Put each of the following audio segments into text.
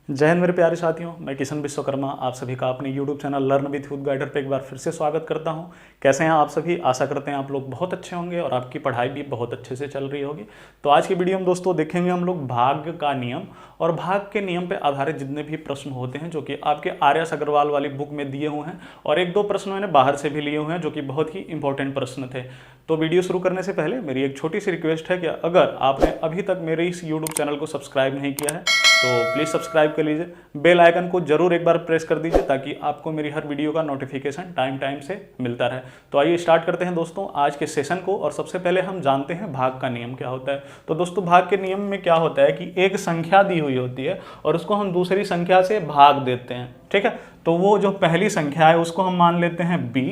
जय हिंद मेरे प्यारे साथियों, मैं किशन विश्वकर्मा आप सभी का अपने YouTube channel learn with youth guider पे एक बार फिर से स्वागत करता हूं। कैसे हैं आप सभी? आशा करते हैं आप लोग बहुत अच्छे होंगे और आपकी पढ़ाई भी बहुत अच्छे से चल रही होगी। तो आज की वीडियो में दोस्तों देखेंगे हम लोग भाग्य का नियम और भाग के नियम पे आधारित जितने भी प्रश्न होते हैं जो कि आपके आर्यस अग्रवाल वाली बुक में दिए हुए हैं, और एक दो प्रश्न मैंने बाहर से भी लिए हुए हैं जो कि बहुत ही इंपॉर्टेंट प्रश्न थे। तो वीडियो शुरू करने से पहले मेरी एक छोटी सी रिक्वेस्ट है कि अगर आपने अभी तक मेरे इस यूट्यूब चैनल को सब्सक्राइब नहीं किया है तो प्लीज़ सब्सक्राइब कर लीजिए, बेल आइकन को जरूर एक बार प्रेस कर दीजिए ताकि आपको मेरी हर वीडियो का नोटिफिकेशन टाइम से मिलता रहे। तो आइए स्टार्ट करते हैं दोस्तों आज के सेशन को। और सबसे पहले हम जानते हैं भाग का नियम क्या होता है। तो दोस्तों भाग के नियम में क्या होता है कि एक संख्या दी हुई होती है और उसको हम दूसरी संख्या से भाग देते हैं, ठीक है। तो वो जो पहली संख्या है उसको हम मान लेते हैं b।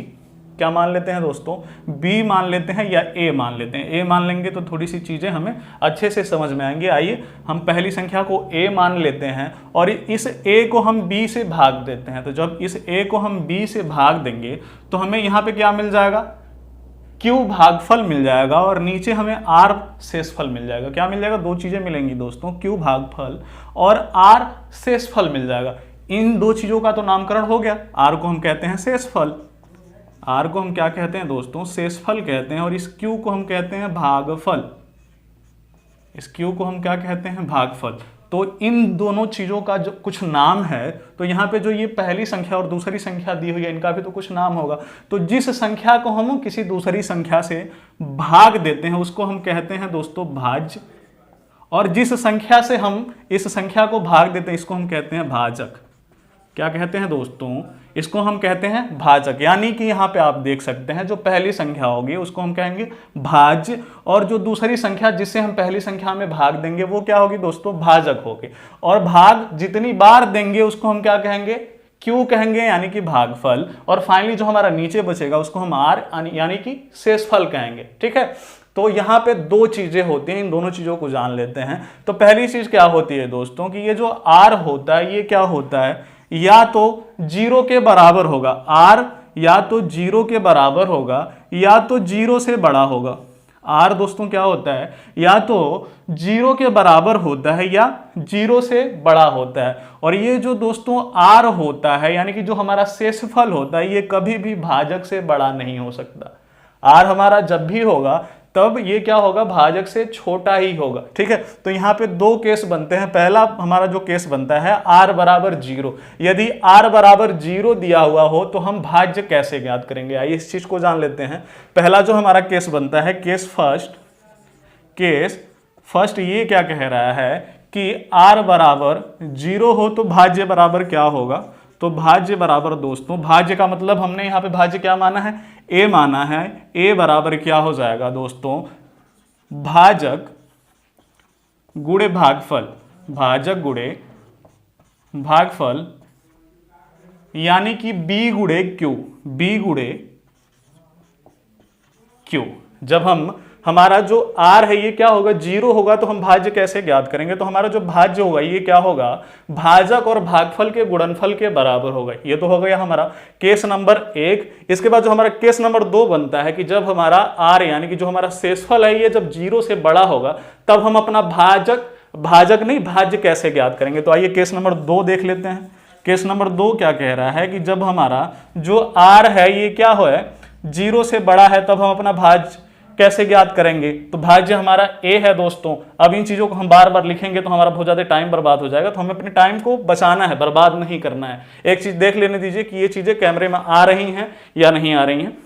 क्या मान लेते हैं दोस्तों? b मान लेते हैं या a मान लेते हैं। a मान लेंगे तो थोड़ी सी चीज़ें हमें अच्छे से समझ में आएंगी। आइए हम पहली संख्या को a मान लेते हैं और इस a को हम b से भाग देते हैं। तो जब इस a को हम b से भाग देंगे तो हमें यहाँ पे क्या मिल जाएगा? q भागफल मिल जाएगा और नीचे हमें r शेषफल मिल जाएगा। क्या मिल जाएगा? दो चीज़ें मिलेंगी दोस्तों, q भागफल और r शेषफल मिल जाएगा। इन दो चीज़ों का तो नामकरण हो गया। r को हम कहते हैं शेषफल, r को हम क्या कहते हैं दोस्तों? शेषफल कहते हैं। और इस q को हम कहते हैं भागफल। इस q को हम क्या कहते हैं? भागफल। तो इन दोनों चीज़ों का जो कुछ नाम है, तो यहाँ पे जो ये पहली संख्या और दूसरी संख्या दी हुई है इनका भी तो कुछ नाम होगा। तो जिस संख्या को हम किसी दूसरी संख्या से भाग देते हैं उसको हम कहते हैं दोस्तों भाज्य, और जिस संख्या से हम इस संख्या को भाग देते हैं इसको हम कहते हैं भाजक। क्या कहते हैं दोस्तों? इसको हम कहते हैं भाजक। यानी कि यहाँ पे आप देख सकते हैं जो पहली संख्या होगी उसको हम कहेंगे भाज्य, और जो दूसरी संख्या जिससे हम पहली संख्या में भाग देंगे वो क्या होगी दोस्तों? भाजक होगी। और भाग जितनी बार देंगे उसको हम क्या कहेंगे? क्यू कहेंगे, यानी कि भागफल। और फाइनली जो हमारा नीचे बचेगा उसको हम आर यानी कि शेषफल कहेंगे, ठीक है। तो यहाँ पे दो चीजें होती हैं, इन दोनों चीजों को जान लेते हैं। तो पहली चीज क्या होती है दोस्तों कि ये जो आर होता है ये क्या होता है? या तो 0 के बराबर होगा। r या तो 0 के बराबर होगा या तो 0 से बड़ा होगा। r दोस्तों क्या होता है? या तो 0 के बराबर होता है या 0 से बड़ा होता है। और ये जो दोस्तों r होता है यानी कि जो हमारा शेषफल होता है ये कभी भी भाजक से बड़ा नहीं हो सकता। r हमारा जब भी होगा तब ये क्या होगा? भाजक से छोटा ही होगा, ठीक है। तो यहाँ पे दो केस बनते हैं। पहला हमारा जो केस बनता है r बराबर 0। यदि r बराबर 0 दिया हुआ हो तो हम भाज्य कैसे ज्ञात करेंगे? आइए इस चीज को जान लेते हैं। पहला जो हमारा केस बनता है केस फर्स्ट ये क्या कह रहा है कि r बराबर 0 हो तो भाज्य बराबर क्या होगा? तो भाज्य बराबर दोस्तों, भाज्य का मतलब हमने यहाँ पे भाज्य क्या माना है? a माना है। a बराबर क्या हो जाएगा दोस्तों? भाजक गुणे भागफल। भाजक गुणे भागफल यानी कि b गुणे q। b गुणे q। जब हमारा जो r है ये क्या होगा? 0 होगा तो हम भाज्य कैसे ज्ञात करेंगे? तो हमारा जो भाज्य होगा ये क्या होगा? भाजक और भागफल के गुणनफल के बराबर होगा। ये तो हो गया हमारा केस नंबर 1। इसके बाद जो हमारा केस नंबर 2 बनता है कि जब हमारा r यानी कि जो हमारा शेषफल है ये जब 0 से बड़ा होगा तब हम अपना भाजक नहीं भाज्य कैसे ज्ञात करेंगे? तो आइए केस नंबर 2 देख लेते हैं। केस नंबर 2 क्या कह रहा है कि जब हमारा जो r है ये क्या है? 0 से बड़ा है तब हम अपना भाज्य कैसे ज्ञात करेंगे? तो भाज्य हमारा a है दोस्तों। अब इन चीज़ों को हम बार बार लिखेंगे तो हमारा बहुत ज़्यादा टाइम बर्बाद हो जाएगा, तो हमें अपने टाइम को बचाना है, बर्बाद नहीं करना है। एक चीज़ देख लेने दीजिए कि ये चीज़ें कैमरे में आ रही हैं या नहीं आ रही हैं।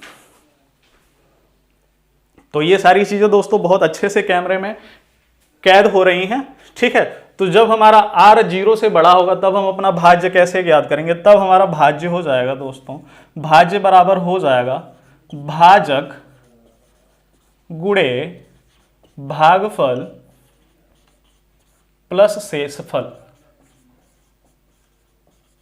तो ये सारी चीज़ें दोस्तों बहुत अच्छे से कैमरे में कैद हो रही हैं, ठीक है। तो जब हमारा r 0 से बड़ा होगा तब हम अपना भाज्य कैसे ज्ञात करेंगे? तब हमारा भाज्य हो जाएगा दोस्तों, भाज्य बराबर हो जाएगा भाजक गुणे भागफल प्लस शेषफल।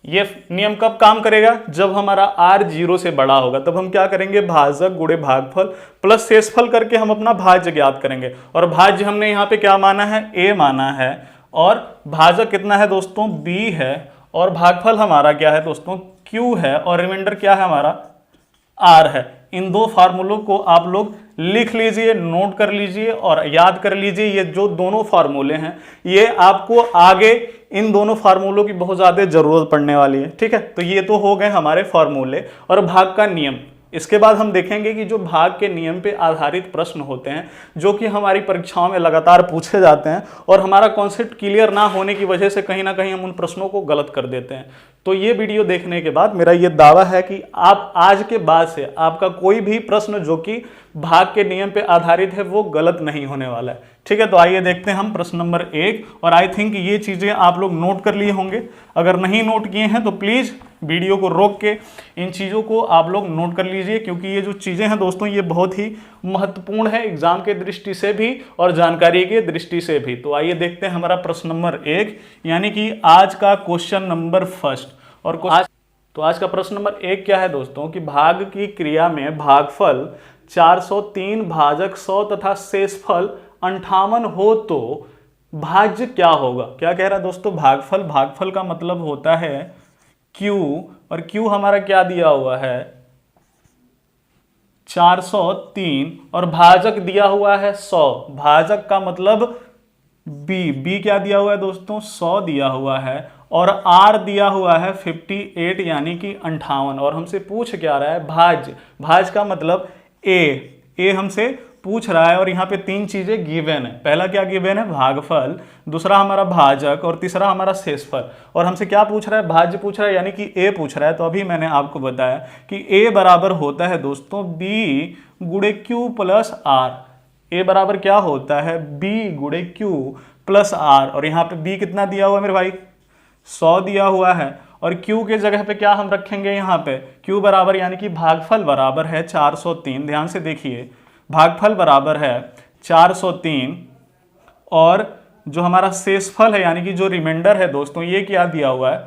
ये नियम कब काम करेगा? जब हमारा r 0 से बड़ा होगा तब हम क्या करेंगे? भाजक गुणे भागफल प्लस शेषफल करके हम अपना भाज्य ज्ञात करेंगे। और भाज्य हमने यहाँ पे क्या माना है? a माना है। और भाजक कितना है दोस्तों? b है। और भागफल हमारा क्या है दोस्तों? q है। और रिमाइंडर क्या है हमारा? r है। इन दो फार्मूलों को आप लोग लिख लीजिए, नोट कर लीजिए और याद कर लीजिए। ये जो दोनों फार्मूले हैं ये आपको आगे इन दोनों फार्मूलों की बहुत ज़्यादा ज़रूरत पड़ने वाली है, ठीक है। तो ये तो हो गए हमारे फार्मूले और भाग का नियम। इसके बाद हम देखेंगे कि जो भाग के नियम पे आधारित प्रश्न होते हैं जो कि हमारी परीक्षाओं में लगातार पूछे जाते हैं और हमारा कॉन्सेप्ट क्लियर ना होने की वजह से कहीं ना कहीं हम उन प्रश्नों को गलत कर देते हैं। तो ये वीडियो देखने के बाद मेरा ये दावा है कि आप आज के बाद से आपका कोई भी प्रश्न जो कि भाग के नियम पे आधारित है वो गलत नहीं होने वाला है, ठीक है। तो आइए देखते हैं हम प्रश्न नंबर 1 और आई थिंक ये चीज़ें आप लोग नोट कर लिए होंगे। अगर नहीं नोट किए हैं तो प्लीज़ वीडियो को रोक के इन चीज़ों को आप लोग नोट कर लीजिए, क्योंकि ये जो चीज़ें हैं दोस्तों ये बहुत ही महत्वपूर्ण है एग्जाम के दृष्टि से भी और जानकारी के दृष्टि से भी। तो आइए देखते हैं हमारा प्रश्न नंबर 1 यानी कि आज का क्वेश्चन नंबर फर्स्ट। और आज का प्रश्न नंबर 1 क्या है दोस्तों कि भाग की क्रिया में भागफल 403 भाजक 100 तथा शेषफल 58 हो तो भाज्य क्या होगा। क्या कह रहा है दोस्तों, भागफल का मतलब होता है Q और Q हमारा क्या दिया हुआ है 403 और भाजक दिया हुआ है 100। भाजक का मतलब B क्या दिया हुआ है दोस्तों 100 दिया हुआ है और R दिया हुआ है 58 यानी कि 58। और हमसे पूछ क्या रहा है भाज्य का मतलब A हमसे पूछ रहा है और यहाँ पे 3 चीजें गिवन है। पहला क्या गिवन है भागफल, दूसरा हमारा भाजक और तीसरा हमारा शेषफल। और हमसे क्या पूछ रहा है भाज्य पूछ रहा है यानी कि A पूछ रहा है। तो अभी मैंने आपको बताया कि A बराबर होता है दोस्तों B गुणे Q प्लस R। A बराबर क्या होता है B गुणे Q प्लस R। और यहाँ पे B कितना दिया हुआ है मेरे भाई 100 दिया हुआ है और Q के जगह पे क्या हम रखेंगे यहाँ पे Q बराबर यानी कि भागफल बराबर है 403। ध्यान से देखिए भागफल बराबर है 403 और जो हमारा शेषफल है यानी कि जो रिमाइंडर है दोस्तों ये क्या दिया हुआ है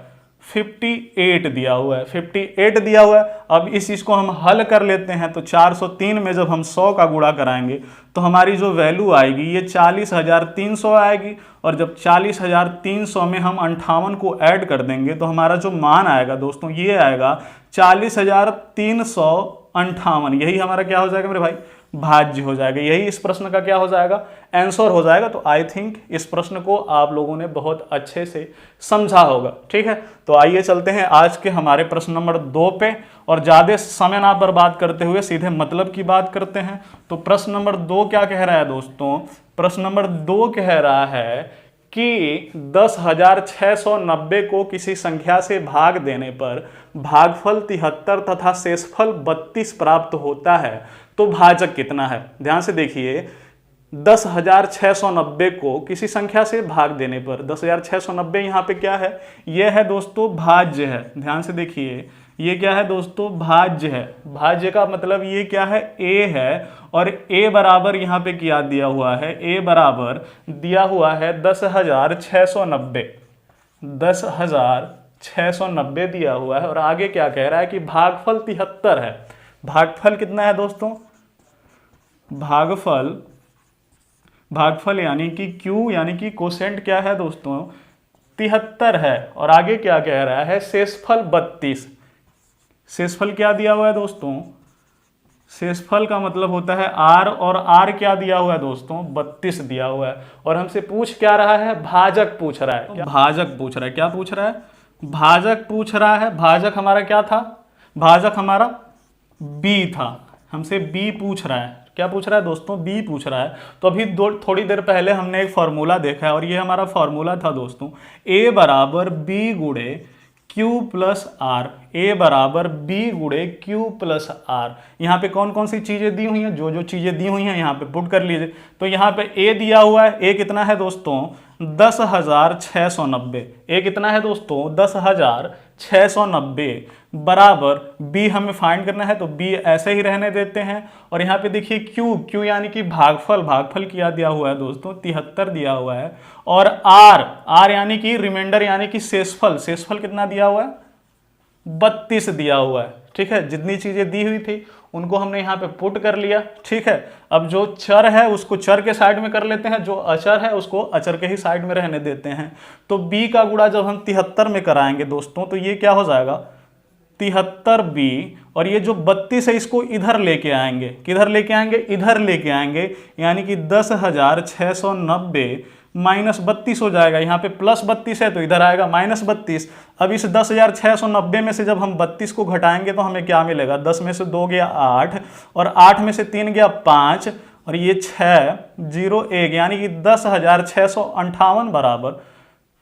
58 दिया हुआ है। 58 दिया हुआ है। अब इस चीज़ को हम हल कर लेते हैं तो 403 में जब हम 100 का गुणा कराएंगे तो हमारी जो वैल्यू आएगी ये 40,300 आएगी। और जब 40,300 में हम 58 को ऐड कर देंगे तो हमारा जो मान आएगा दोस्तों ये आएगा 40,358। यही हमारा क्या हो जाएगा मेरे भाई भाज्य हो जाएगा। यही इस प्रश्न का क्या हो जाएगा आंसर हो जाएगा। तो आई थिंक इस प्रश्न को आप लोगों ने बहुत अच्छे से समझा होगा, ठीक है। तो आइए चलते हैं आज के हमारे प्रश्न नंबर 2 पे और ज़्यादा समय ना बर्बाद करते हुए सीधे मतलब की बात करते हैं। तो प्रश्न नंबर 2 क्या कह रहा है दोस्तों, प्रश्न नंबर 2 कह रहा है कि 10,690 को किसी संख्या से भाग देने पर भागफल 73 तथा शेषफल 32 प्राप्त होता है तो भाजक कितना है। ध्यान से देखिए 10,690 को किसी संख्या से भाग देने पर 10,690 यहाँ पे क्या है यह है दोस्तों भाज्य है। ध्यान से देखिए ये क्या है दोस्तों भाज्य है। भाज्य का मतलब ये क्या है A है और A बराबर यहाँ पे क्या दिया हुआ है A बराबर दिया हुआ है 10,690 10,690 दिया हुआ है। और आगे क्या कह रहा है कि भागफल 73 है। भागफल कितना है दोस्तों भागफल यानी कि Q यानी कि कोसेंट क्या है दोस्तों 73 है। और आगे क्या कह रहा है शेषफल 32। शेषफल क्या दिया हुआ है दोस्तों शेषफल का मतलब होता है R और R क्या दिया हुआ है दोस्तों 32 दिया हुआ है। और हमसे पूछ क्या रहा है भाजक पूछ रहा है। भाजक पूछ रहा है क्या पूछ रहा है भाजक पूछ रहा है। भाजक हमारा क्या था भाजक हमारा B था। हमसे B पूछ रहा है। क्या पूछ रहा है दोस्तों B पूछ रहा है। तो अभी थोड़ी देर पहले हमने एक फॉर्मूला देखा है और ये हमारा फॉर्मूला था दोस्तों A बराबर B गुणे Q प्लस R। A बराबर B गुणे Q प्लस R। यहाँ पे कौन कौन सी चीज़ें दी हुई हैं जो चीज़ें दी हुई हैं यहाँ पे पुट कर लीजिए। तो यहाँ पे A दिया हुआ है A कितना है दोस्तों 10,690। A कितना है दोस्तों 10,690 बराबर B हमें फाइंड करना है तो B ऐसे ही रहने देते हैं। और यहाँ पे देखिए Q यानी कि भागफल क्या दिया हुआ है दोस्तों 73 दिया हुआ है। और R यानी कि रिमाइंडर यानी कि शेषफल कितना दिया हुआ है 32 दिया हुआ है, ठीक है। जितनी चीजें दी हुई थी उनको हमने यहाँ पे पुट कर लिया, ठीक है। अब जो चर है उसको चर के साइड में कर लेते हैं, जो अचर है उसको अचर के ही साइड में रहने देते हैं। तो B का गुणा जब हम 73 में कराएंगे दोस्तों तो ये क्या हो जाएगा 73b, और ये जो 32 है इसको इधर लेके आएंगे, किधर लेके आएंगे, इधर लेके आएंगे, यानी कि 10,690 माइनस 32 हो जाएगा। यहाँ पे प्लस 32 है तो इधर आएगा माइनस 32। अब इस 10,690 में से जब हम 32 को घटाएंगे तो हमें क्या मिलेगा, 10 में से 2 गया 8, और 8 में से 3 गया 5, और ये 6 0 1, यानी कि 10,658 बराबर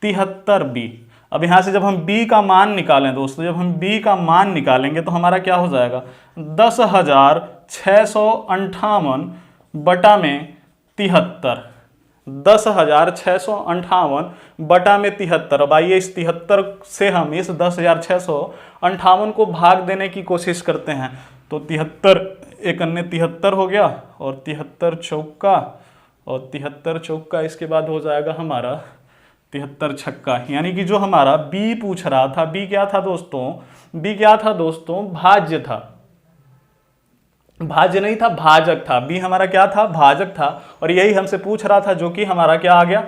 73b। अब यहाँ से जब हम b का मान निकालें दोस्तों, जब हम b का मान निकालेंगे तो हमारा क्या हो जाएगा, 10,658 बटा में 73, 10,658 बटा में 73। अब आइए इस 73 से हम इस 10,658 को भाग देने की कोशिश करते हैं। तो 73 एक अन्य 73 हो गया, और 73 चौका, और 73 चौका, इसके बाद हो जाएगा हमारा 73 छक्का। यानी कि जो हमारा बी पूछ रहा था, बी क्या था दोस्तों, बी क्या था दोस्तों, भाज्य था, भाज्य नहीं था, भाजक था। बी हमारा क्या था, भाजक था, और यही हमसे पूछ रहा था, जो कि हमारा क्या आ गया,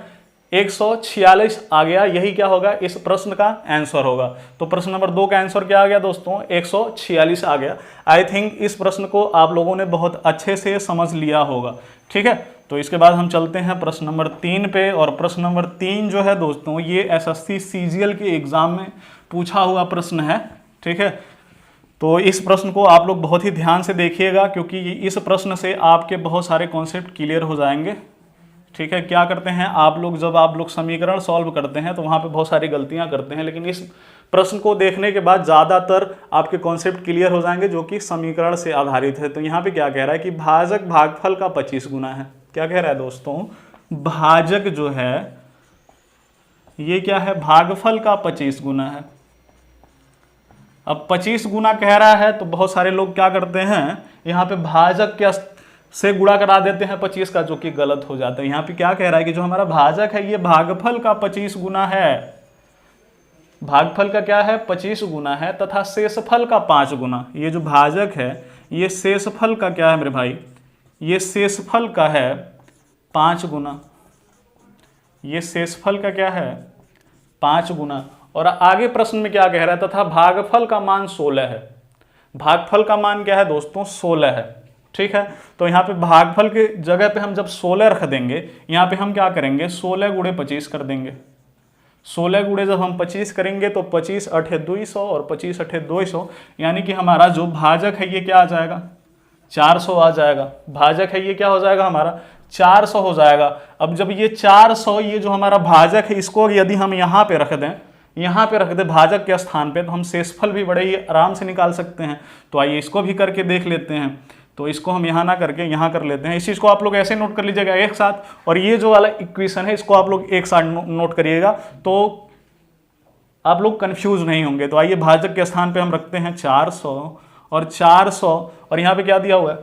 146 आ गया। यही क्या होगा, इस प्रश्न का आंसर होगा। तो प्रश्न नंबर 2 का आंसर क्या आ गया दोस्तों, 146 आ गया। आई थिंक इस प्रश्न को आप लोगों ने बहुत अच्छे से समझ लिया होगा। ठीक है, तो इसके बाद हम चलते हैं प्रश्न नंबर 3 पे। और प्रश्न नंबर 3 जो है दोस्तों, ये एसएससी सीजीएल के एग्जाम में पूछा हुआ प्रश्न है। ठीक है, तो इस प्रश्न को आप लोग बहुत ही ध्यान से देखिएगा, क्योंकि इस प्रश्न से आपके बहुत सारे कॉन्सेप्ट क्लियर हो जाएंगे। ठीक है, क्या करते हैं आप लोग, जब आप लोग समीकरण सॉल्व करते हैं तो वहाँ पे बहुत सारी गलतियाँ करते हैं, लेकिन इस प्रश्न को देखने के बाद ज़्यादातर आपके कॉन्सेप्ट क्लियर हो जाएंगे, जो कि समीकरण से आधारित है। तो यहाँ पे क्या कह रहा है कि भाजक भागफल का 25 गुना है। क्या कह रहा है दोस्तों, भाजक जो है ये क्या है, भागफल का 25 गुना है। अब 25 गुना कह रहा है तो बहुत सारे लोग क्या करते हैं, यहाँ पे भाजक के से गुणा करा देते हैं 25 का, जो कि गलत हो जाता है। यहाँ पे क्या कह रहा है कि जो हमारा भाजक है ये भागफल का 25 गुना है, भागफल का क्या है, 25 गुना है, तथा शेषफल का 5 गुना। ये जो भाजक है ये शेषफल का क्या है मेरे भाई, ये शेषफल का है 5 गुना, ये शेषफल का क्या है, 5 गुना। और आगे प्रश्न में क्या कह रहा है, तथा भागफल का मान 16 है। भागफल का मान क्या है दोस्तों, 16 है। ठीक है, तो यहाँ पे भागफल के जगह पे हम जब 16 रख देंगे, यहाँ पे हम क्या करेंगे, 16 गुणे 25 कर देंगे। 16 गुणे जब हम 25 करेंगे तो 25 अठे 200, और 25 अठे 200, यानी कि हमारा जो भाजक है ये क्या आ जाएगा, 400 आ जाएगा। भाजक है ये क्या हो जाएगा, हमारा 400 हो जाएगा। अब जब ये 400, ये जो हमारा भाजक है, इसको यदि हम यहाँ पे रख दें, यहाँ पे रख दे भाजक के स्थान पे, तो हम शेषफल भी बड़े ही आराम से निकाल सकते हैं। तो आइए इसको भी करके देख लेते हैं। तो इसको हम यहाँ ना करके यहाँ कर लेते हैं। इस चीज़ को आप लोग ऐसे नोट कर लीजिएगा एक साथ, और ये जो वाला इक्वेशन है इसको आप लोग एक साथ नोट करिएगा, तो आप लोग कंफ्यूज नहीं होंगे। तो आइए भाजक के स्थान पे हम रखते हैं 400 और 400, और यहाँ पे क्या दिया हुआ है,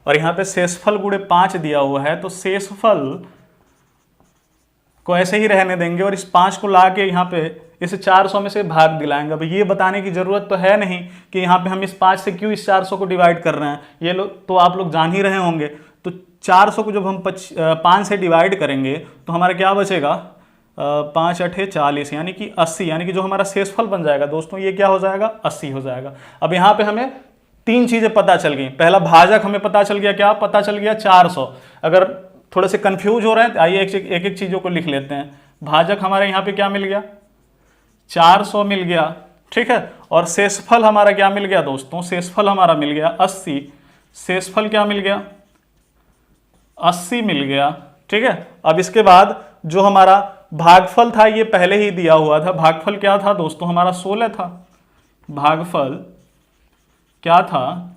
और यहाँ पे शेषफल गुणे 5 दिया हुआ है। तो शेषफल को ऐसे ही रहने देंगे, और इस 5 को ला के यहाँ पे इस 400 में से भाग दिलाएंगे। अब ये बताने की जरूरत तो है नहीं कि यहाँ पे हम इस 5 से क्यों इस 400 को डिवाइड कर रहे हैं, ये लोग तो आप लोग जान ही रहे होंगे। तो 400 को जब हम 5 से डिवाइड करेंगे तो हमारा क्या बचेगा, 5 अठे 40, यानी कि 80, यानी कि जो हमारा शेषफल बन जाएगा दोस्तों ये क्या हो जाएगा, 80 हो जाएगा। अब यहाँ पे हमें 3 चीजें पता चल गई। पहला भाजक हमें पता चल गया, क्या पता चल गया, 400। अगर थोड़े से कंफ्यूज हो रहे हैं तो आइए एक एक चीजों को लिख लेते हैं। भाजक हमारे यहाँ पे क्या मिल गया, 400 मिल गया। ठीक है, और शेषफल हमारा क्या मिल गया दोस्तों, शेषफल हमारा मिल गया 80। शेषफल क्या मिल गया, 80 मिल गया। ठीक है, अब इसके बाद जो हमारा भागफल था ये पहले ही दिया हुआ था। भागफल क्या था दोस्तों, हमारा 16 था। भागफल क्या था,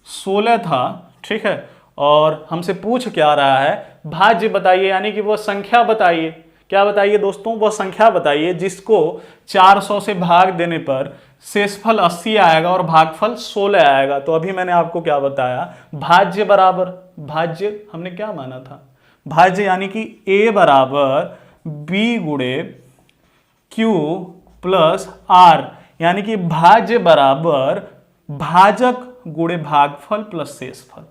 16 था। ठीक है, और हमसे पूछ क्या रहा है, भाज्य बताइए, यानी कि वो संख्या बताइए। क्या बताइए दोस्तों, वो संख्या बताइए जिसको 400 से भाग देने पर शेषफल 80 आएगा और भागफल 16 आएगा। तो अभी मैंने आपको क्या बताया, भाज्य बराबर, भाज्य हमने क्या माना था, भाज्य यानी कि a बराबर b गुणे q प्लस r, यानी कि भाज्य बराबर भाजक गुणे भागफल प्लस शेषफल।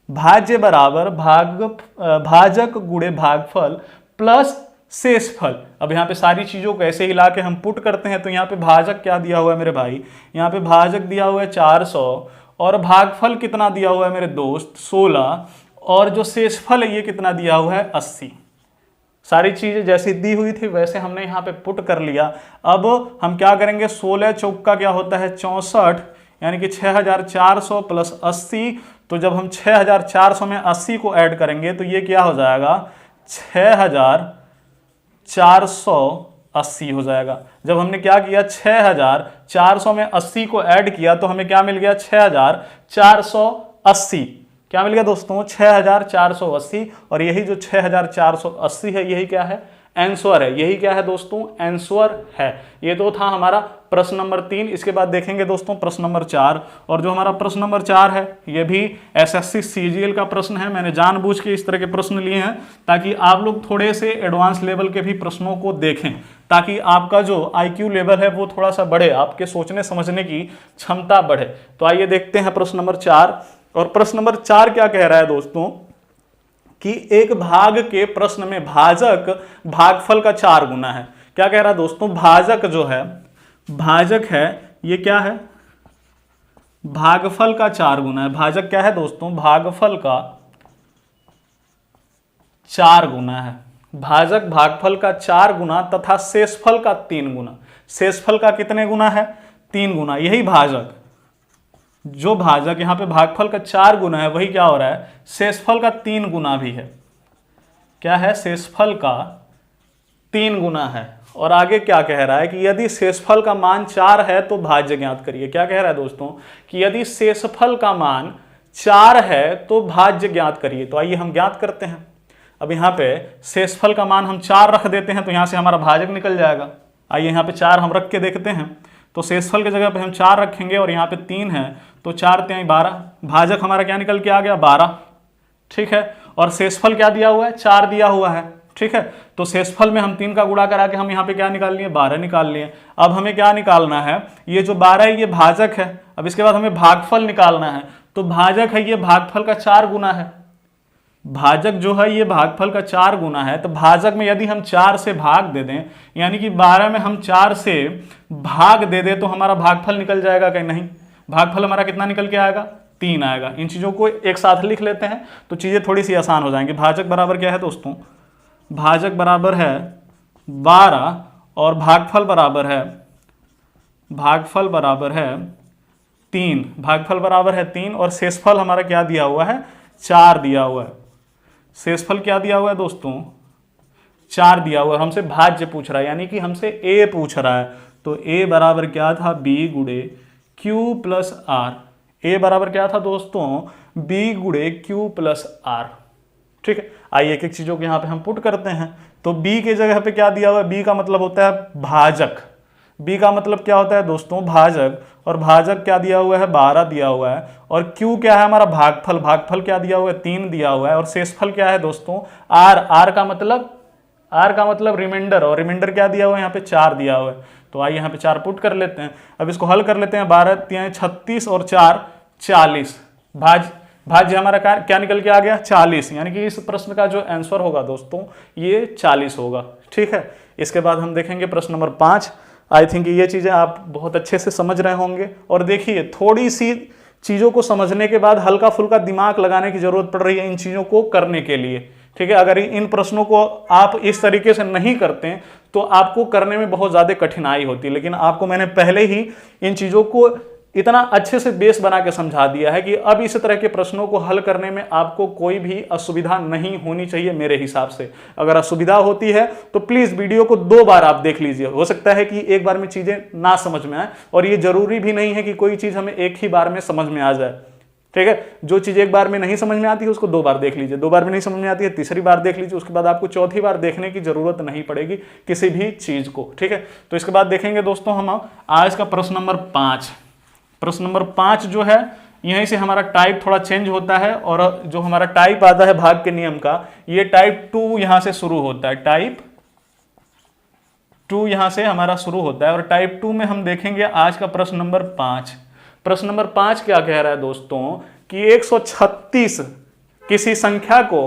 भाज्य बराबर भाजक गुणे भागफल प्लस शेषफल। अब यहाँ पे सारी चीजों को ऐसे हिला के हम पुट करते हैं तो यहाँ पे भाजक क्या दिया हुआ है मेरे भाई, यहाँ पे भाजक दिया हुआ है 400 और भागफल कितना दिया हुआ है मेरे दोस्त 16 और जो शेषफल है ये कितना दिया हुआ है 80। सारी चीजें जैसी दी हुई थी वैसे हमने यहाँ पे पुट कर लिया। अब हम क्या करेंगे, 16 चौका क्या होता है 64, यानी कि 6400 प्लस 80। तो जब हम 6400 में 80 को ऐड करेंगे तो ये क्या हो जाएगा 6480 हो जाएगा। जब हमने क्या किया 6400 में 80 को ऐड किया तो हमें क्या मिल गया 6480। क्या मिल गया दोस्तों 6480। और यही जो 6480 है यही क्या है आंसर है, यही क्या है दोस्तों आंसर है। ये तो था हमारा प्रश्न नंबर 3। इसके बाद देखेंगे दोस्तों प्रश्न नंबर 4। और जो हमारा प्रश्न नंबर 4 है ये भी एसएससी सीजीएल का प्रश्न है। मैंने जानबूझ के इस तरह के प्रश्न लिए हैं ताकि आप लोग थोड़े से एडवांस लेवल के भी प्रश्नों को देखें, ताकि आपका जो आईक्यू लेवल है वो थोड़ा सा बढ़े, आपके सोचने समझने की क्षमता बढ़े। तो आइए देखते हैं प्रश्न नंबर 4। और प्रश्न नंबर 4 क्या कह रहा है दोस्तों कि एक भाग के प्रश्न में भाजक भागफल का 4 गुना है। क्या कह रहा है दोस्तों, भाजक जो है, भाजक है ये क्या है भागफल का 4 गुना है। भाजक क्या है दोस्तों, भागफल का 4 गुना है। भाजक भागफल का 4 गुना तथा शेषफल का 3 गुना। शेषफल का कितने गुना है 3 गुना। यही भाजक, जो भाजक यहाँ पे भागफल का 4 गुना है वही क्या हो रहा है शेषफल का 3 गुना भी है। क्या है शेषफल का 3 गुना है। और आगे क्या कह रहा है कि यदि शेषफल का मान 4 है तो भाज्य ज्ञात करिए। क्या कह रहा है दोस्तों कि यदि शेषफल का मान 4 है तो भाज्य ज्ञात करिए। तो आइए हम ज्ञात करते हैं। अब यहाँ पे शेषफल का मान हम 4 रख देते हैं तो यहाँ से हमारा भाजक निकल जाएगा। आइए यहाँ पे 4 हम रख के देखते हैं। तो शेषफल की जगह पे हम 4 रखेंगे और यहाँ पे 3 है तो 4 3 12। भाजक हमारा क्या निकल के आ गया 12। ठीक है। और शेषफल क्या दिया हुआ है 4 दिया हुआ है। ठीक है। तो शेषफल में हम 3 का गुणा करा के हम यहाँ पे क्या निकाल लिए 12 निकाल लिए। अब हमें क्या निकालना है, ये जो 12 है ये भाजक है। अब इसके बाद हमें भागफल निकालना है। तो भाजक है ये भागफल का 4 गुना है। भाजक जो है ये भागफल का 4 गुना है। तो भाजक में यदि हम 4 से भाग दे दें, यानी कि 12 में हम 4 से भाग दे दें तो हमारा भागफल निकल जाएगा कि नहीं। भागफल हमारा कितना निकल के आएगा 3 आएगा। इन चीज़ों को एक साथ लिख लेते हैं तो चीज़ें थोड़ी सी आसान हो जाएंगी। भाजक बराबर क्या है दोस्तों, भाजक बराबर है 12 और भागफल बराबर है 3। भागफल बराबर है 3 और शेषफल हमारा क्या दिया हुआ है 4 दिया हुआ है। शेषफल क्या दिया हुआ है दोस्तों 4 दिया हुआ है। हमसे भाज्य पूछ रहा है, यानी कि हमसे ए पूछ रहा है। तो ए बराबर क्या था बी गुणे क्यू प्लस आर। ए बराबर क्या था दोस्तों बी गुणे क्यू प्लस आर। ठीक है। आइए एक एक चीजों को यहाँ पे हम पुट करते हैं। तो बी के जगह पे क्या दिया हुआ है, बी का मतलब होता है भाजक। बी का मतलब क्या होता है दोस्तों भाजक। और भाजक क्या दिया हुआ है 12 दिया हुआ है। और क्यू क्या है हमारा भागफल। भागफल क्या दिया हुआ है 3 दिया हुआ है। और शेषफल क्या है दोस्तों आर। आर का मतलब रिमाइंडर। और रिमाइंडर क्या दिया हुआ है यहाँ पे 4 दिया हुआ है। तो आइए यहाँ पे 4 पुट कर लेते हैं। अब इसको हल कर लेते हैं। 12 3 36 और 4 40। भाज्य हमारा क्या निकल के आ गया 40। यानी कि इस प्रश्न का जो आंसर होगा दोस्तों ये 40 होगा। ठीक है। इसके बाद हम देखेंगे प्रश्न नंबर 5। आई थिंक ये चीज़ें आप बहुत अच्छे से समझ रहे होंगे। और देखिए थोड़ी सी चीज़ों को समझने के बाद हल्का फुल्का दिमाग लगाने की जरूरत पड़ रही है इन चीज़ों को करने के लिए। ठीक है। अगर इन प्रश्नों को आप इस तरीके से नहीं करते हैं तो आपको करने में बहुत ज़्यादा कठिनाई होती है। लेकिन आपको मैंने पहले ही इन चीज़ों को इतना अच्छे से बेस बना के समझा दिया है कि अब इस तरह के प्रश्नों को हल करने में आपको कोई भी असुविधा नहीं होनी चाहिए मेरे हिसाब से। अगर असुविधा होती है तो प्लीज वीडियो को 2 बार आप देख लीजिए। हो सकता है कि एक बार में चीजें ना समझ में आए, और ये जरूरी भी नहीं है कि कोई चीज हमें एक ही बार में समझ में आ जाए। ठीक है। जो चीज एक बार में नहीं समझ में आती है उसको 2 बार देख लीजिए। 2 बार में नहीं समझ में आती है तीसरी बार देख लीजिए। उसके बाद आपको चौथी बार देखने की जरूरत नहीं पड़ेगी किसी भी चीज को। ठीक है। तो इसके बाद देखेंगे दोस्तों हम आज का प्रश्न नंबर 5। प्रश्न नंबर 5 जो है यहीं से हमारा टाइप थोड़ा चेंज होता है। और जो हमारा टाइप आता है भाग के नियम का, ये टाइप 2 यहां से शुरू होता है। टाइप 2 यहां से हमारा शुरू होता है। और टाइप 2 में हम देखेंगे आज का प्रश्न नंबर 5। प्रश्न नंबर 5 क्या कह रहा है दोस्तों कि 136 किसी संख्या को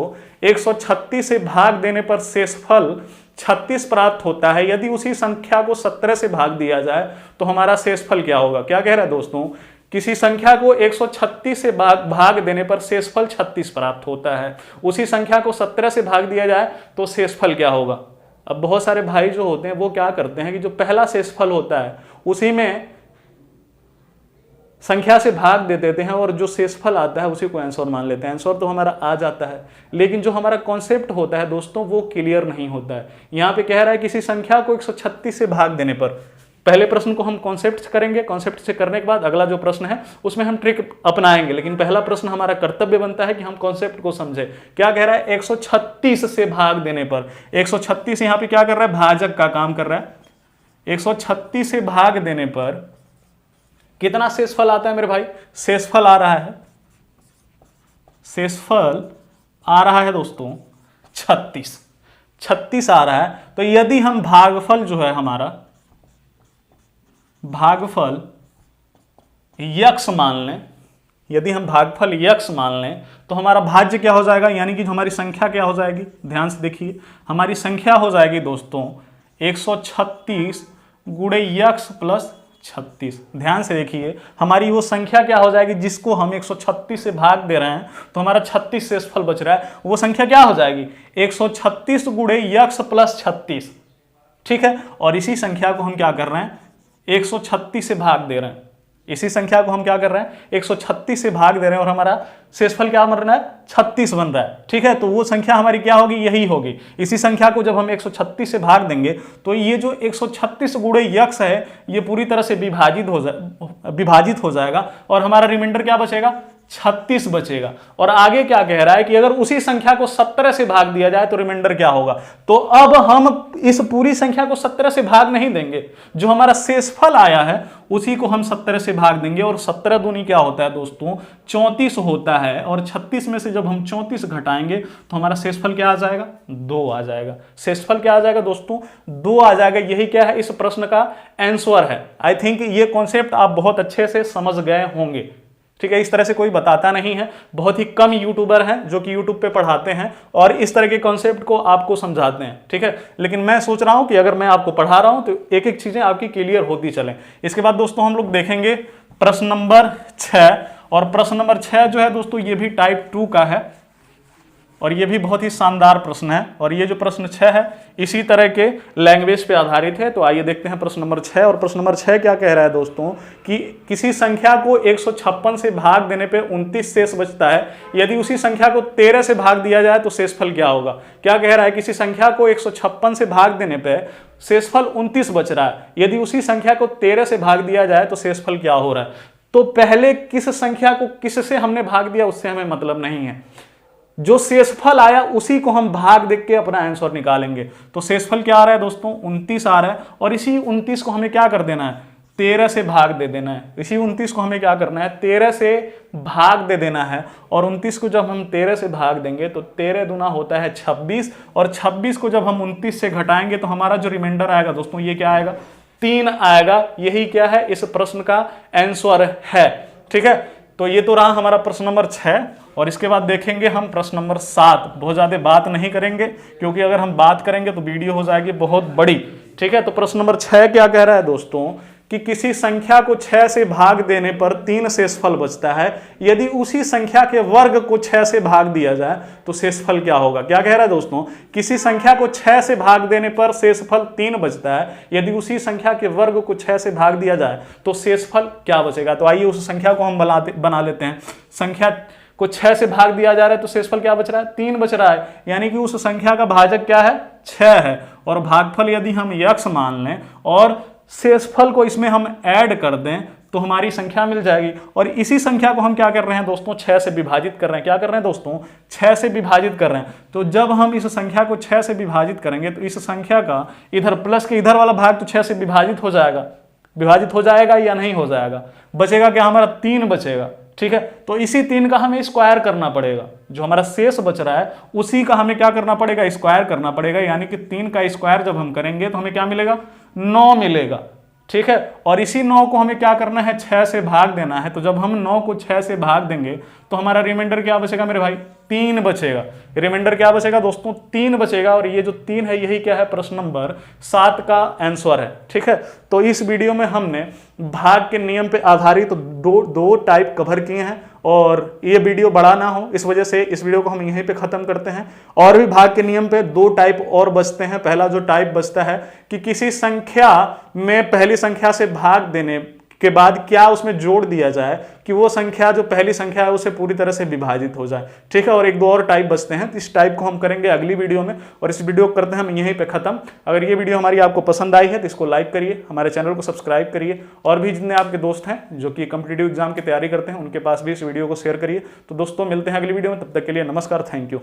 136 से भाग देने पर शेषफल 36 प्राप्त होता है, यदि उसी संख्या को 17 से भाग दिया जाए तो हमारा शेषफल क्या होगा। क्या कह रहा है दोस्तों, किसी संख्या को 136 से भाग देने पर शेषफल 36 प्राप्त होता है, उसी संख्या को 17 से भाग दिया जाए तो शेषफल क्या होगा। अब बहुत सारे भाई जो होते हैं वो क्या करते हैं कि जो पहला शेषफल होता है उसी में संख्या से भाग दे देते हैं और जो शेषफल आता है उसी को आंसर मान लेते हैं। आंसर तो हमारा आ जाता है, लेकिन जो हमारा कॉन्सेप्ट होता है दोस्तों वो क्लियर नहीं होता है। यहाँ पे कह रहा है किसी संख्या को 136 से भाग देने पर, पहले प्रश्न को हम कॉन्सेप्ट से करेंगे, कॉन्सेप्ट से करने के बाद अगला जो प्रश्न है उसमें हम ट्रिक अपनाएंगे, लेकिन पहला प्रश्न हमारा कर्तव्य बनता है कि हम कॉन्सेप्ट को समझे। क्या कह रहा है, 136 से भाग देने पर, 136 यहाँ पे क्या कर रहा है, भाजक का काम कर रहा है। 136 से भाग देने पर कितना शेषफल आता है मेरे भाई, शेषफल आ रहा है, शेषफल आ रहा है दोस्तों 36 आ रहा है। तो यदि हम भागफल जो है हमारा भागफल यक्स मान लें, यदि हम भागफल यक्स मान लें तो हमारा भाज्य क्या हो जाएगा, यानी कि हमारी संख्या क्या हो जाएगी, ध्यान से देखिए हमारी संख्या हो जाएगी दोस्तों 136 गुणे यक्स प्लस 36। ध्यान से देखिए हमारी वो संख्या क्या हो जाएगी जिसको हम 136 से भाग दे रहे हैं तो हमारा 36 शेषफल बच रहा है, वो संख्या क्या हो जाएगी 136 गुणे यक्स प्लस 36। ठीक है, और इसी संख्या को हम क्या कर रहे हैं 136 से भाग दे रहे हैं, इसी संख्या को हम क्या कर रहे हैं 136 से भाग दे रहे हैं और हमारा शेषफल क्या बन रहा है 36 बन रहा है। ठीक है, तो वो संख्या हमारी क्या होगी, यही होगी। इसी संख्या को जब हम 136 से भाग देंगे तो ये जो 136 गुणे यक्स है ये पूरी तरह से विभाजित हो जाएगा और हमारा रिमाइंडर क्या बचेगा 36 बचेगा। और आगे क्या कह रहा है कि अगर उसी संख्या को 17 से भाग दिया जाए तो रिमाइंडर क्या होगा। तो अब हम इस पूरी संख्या को 17 से भाग नहीं देंगे, जो हमारा शेषफल आया है उसी को हम 17 से भाग देंगे और 17 दूनी क्या होता है दोस्तों 34 होता है, और 36 में से जब हम 34 घटाएंगे तो हमारा शेषफल क्या आ जाएगा 2 आ जाएगा। शेषफल क्या आ जाएगा दोस्तों 2 आ जाएगा। यही क्या है इस प्रश्न का आंसर है। आई थिंक ये कॉन्सेप्ट आप बहुत अच्छे से समझ गए होंगे। ठीक है, इस तरह से कोई बताता नहीं है, बहुत ही कम यूट्यूबर हैं जो कि यूट्यूब पे पढ़ाते हैं और इस तरह के कॉन्सेप्ट को आपको समझाते हैं। ठीक है, लेकिन मैं सोच रहा हूं कि अगर मैं आपको पढ़ा रहा हूं तो एक एक चीजें आपकी क्लियर होती चलें। इसके बाद दोस्तों हम लोग देखेंगे प्रश्न नंबर 6, और प्रश्न नंबर 6 जो है दोस्तों ये भी टाइप 2 का है और ये भी बहुत ही शानदार प्रश्न है। और ये जो प्रश्न 6 है इसी तरह के लैंग्वेज पे आधारित है। तो आइए देखते हैं प्रश्न नंबर 6। और प्रश्न नंबर 6 क्या कह रहा है दोस्तों कि किसी संख्या को 156 से भाग देने पे 29 शेष बचता है, यदि उसी संख्या को 13 से भाग दिया जाए तो शेषफल क्या होगा। क्या कह रहा है, किसी संख्या को 156 से भाग देने पे शेषफल 29 बच रहा है, यदि उसी संख्या को 13 से भाग दिया जाए तो शेषफल क्या हो रहा है। तो पहले किस संख्या को किससे हमने भाग दिया उससे हमें मतलब नहीं है, जो शेषफल आया उसी को हम भाग देख के अपना आंसर निकालेंगे। तो शेषफल क्या आ रहा है दोस्तों 29 आ रहा है, और इसी 29 को हमें क्या कर देना है 13 से भाग दे देना है। इसी 29 को हमें क्या करना है 13 से भाग दे देना है, और 29 को जब हम 13 से भाग देंगे तो 13 दूना होता है 26, और 26 को जब हम 29 से घटाएंगे तो हमारा जो रिमाइंडर आएगा दोस्तों ये क्या आएगा 3 आएगा। यही क्या है इस प्रश्न का आंसर है। ठीक है, तो ये तो रहा हमारा प्रश्न नंबर 6, और इसके बाद देखेंगे हम प्रश्न नंबर 7। बहुत ज़्यादा बात नहीं करेंगे क्योंकि अगर हम बात करेंगे तो वीडियो हो जाएगी बहुत बड़ी। ठीक है, तो प्रश्न नंबर 6 क्या कह रहा है दोस्तों कि किसी संख्या को 6 से भाग देने पर 3 शेषफल बचता है, यदि उसी संख्या के वर्ग को 6 से भाग दिया जाए तो शेषफल क्या होगा। क्या कह रहा है दोस्तों, किसी संख्या को 6 से भाग देने पर शेषफल 3 बचता है, यदि उसी संख्या के वर्ग को 6 से भाग दिया जाए तो शेषफल क्या बचेगा। तो आइए उस संख्या को हम बना लेते हैं। संख्या को 6 से भाग दिया जा रहा है तो शेषफल क्या बच रहा है 3 बच रहा है, यानी कि उस संख्या का भाजक क्या है 6 है, और भागफल यदि हम यक्स मान लें और शेषफल को इसमें हम ऐड कर दें तो हमारी संख्या मिल जाएगी। और इसी संख्या को हम क्या कर रहे हैं दोस्तों 6 से विभाजित कर रहे हैं। क्या कर रहे हैं दोस्तों 6 से विभाजित कर रहे हैं। तो जब हम इस संख्या को 6 से विभाजित करेंगे तो इस संख्या का इधर प्लस के इधर वाला भाग तो 6 से विभाजित हो जाएगा। विभाजित हो जाएगा या नहीं हो जाएगा, बचेगा क्या हमारा 3 बचेगा। ठीक है, तो इसी 3 का हमें स्क्वायर करना पड़ेगा, जो हमारा शेष बच रहा है उसी का हमें क्या करना पड़ेगा स्क्वायर करना पड़ेगा, यानी कि 3 का स्क्वायर जब हम करेंगे तो हमें क्या मिलेगा 9 मिलेगा। ठीक है, और इसी 9 को हमें क्या करना है 6 से भाग देना है। तो जब हम 9 को 6 से भाग देंगे तो हमारा रिमाइंडर क्या बचेगा मेरे भाई 3 बचेगा। रिमाइंडर क्या बचेगा दोस्तों? 3 बचेगा। और ये जो 3 है यही क्या है? प्रश्न नंबर 7 का आंसर है। ठीक है, तो इस वीडियो में हमने भाग के नियम पे आधारित तो दो टाइप कवर किए हैं और ये वीडियो बड़ा ना हो इस वजह से इस वीडियो को हम यहीं पे खत्म करते हैं। और भी भाग के नियम पे 2 टाइप और बचते हैं। पहला जो टाइप बचता है कि किसी संख्या में पहली संख्या से भाग देने के बाद क्या उसमें जोड़ दिया जाए कि वो संख्या जो पहली संख्या है उसे पूरी तरह से विभाजित हो जाए। ठीक है, और 1-2 और टाइप बचते हैं। इस टाइप को हम करेंगे अगली वीडियो में और इस वीडियो को करते हैं हम यहीं पे खत्म। अगर ये वीडियो हमारी आपको पसंद आई है तो इसको लाइक करिए, हमारे चैनल को सब्सक्राइब करिए और भी जितने आपके दोस्त हैं जो कि कॉम्पिटिटिव एग्जाम की तैयारी करते हैं उनके पास भी इस वीडियो को शेयर करिए। तो दोस्तों मिलते हैं अगली वीडियो में, तब तक के लिए नमस्कार, थैंक यू।